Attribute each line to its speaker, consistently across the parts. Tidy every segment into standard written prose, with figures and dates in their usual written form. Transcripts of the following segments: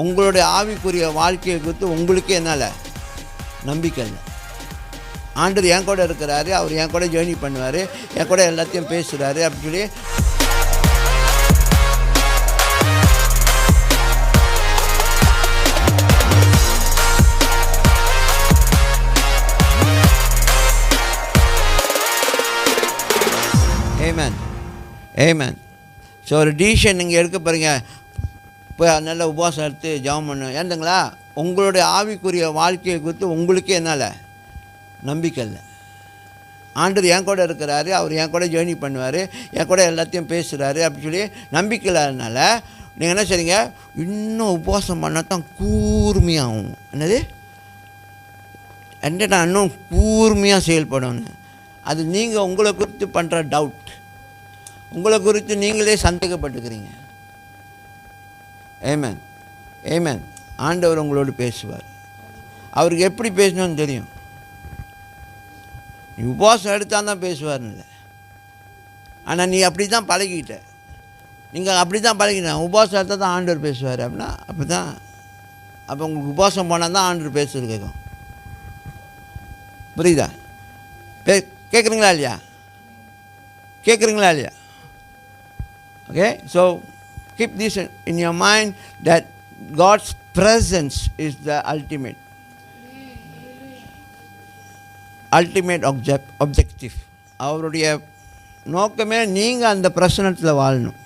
Speaker 1: உங்களுடைய ஆவிக்குரிய வாழ்க்கையை குறித்து உங்களுக்கே என்னால் நம்பிக்கை இல்லை. ஆண்டவர் என் கூட இருக்கிறாரு, அவர் என் கூட ஜேர்னி பண்ணுவார், என் கூட எல்லாத்தையும் பேசுகிறாரு அப்படின்னு சொல்லி ஏமேன் ஏமேன். ஸோ ஒரு டிசிஷன் நீங்கள் எடுக்க பாருங்க, இப்போ நல்ல உபவாசம் எடுத்து ஜெபம் பண்ணு ஏந்துங்களா. உங்களுடைய ஆவிக்குரிய வாழ்க்கையை குறித்து உங்களுக்கே என்னால் நம்பிக்கை இல்லை. ஆண்டவர் என் கூட இருக்கிறாரு, அவர் என் கூட ஜேர்னி பண்ணுவார், என் கூட எல்லாத்தையும் பேசுகிறாரு அப்படின்னு சொல்லி நம்பிக்கை இல்லாதனால நீங்கள் என்ன செய்றீங்க, இன்னும் உபவாசம் பண்ணால் தான் கூர்மையாகும். என்னது என்கிட்ட இன்னும் கூர்மையாக செயல்படணும். அது நீங்கள் உங்களை குறித்து பண்ணுற டவுட், உங்களை குறித்து நீங்களே சந்தேகப்பட்டுக்கிறீங்க. ஏமேன் ஏமேன். ஆண்டவர் உங்களோடு பேசுவார். அவருக்கு எப்படி பேசணும்னு தெரியும். நீ உபவாசம் எடுத்தால் தான் பேசுவார்னு இல்லை, ஆனால் நீ அப்படி தான் பழகிக்கிட்ட. நீங்கள் அப்படி தான் பழகிட்டேன், உபவாசம் எடுத்தால் தான் ஆண்டவர் பேசுவார் அப்படின்னா அப்படி தான். அப்போ உங்களுக்கு உபவாசம் போனால் தான் ஆண்டவர் பேசுறது கேட்கும். புரியுதா? கேட்குறீங்களா இல்லையா? கேட்குறீங்களா இல்லையா? Okay, so keep this in your mind that God's presence is the ultimate objective. அவருடைய நோக்கமே நீங்கள் அந்த பிரசனத்தில் வாழணும்,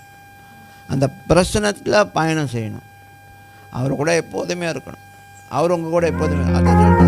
Speaker 1: அந்த பிரசனத்தில் பயணம் செய்யணும், அவர் கூட எப்போதுமே இருக்கணும், அவர் உங்கள் கூட எப்போதுமே.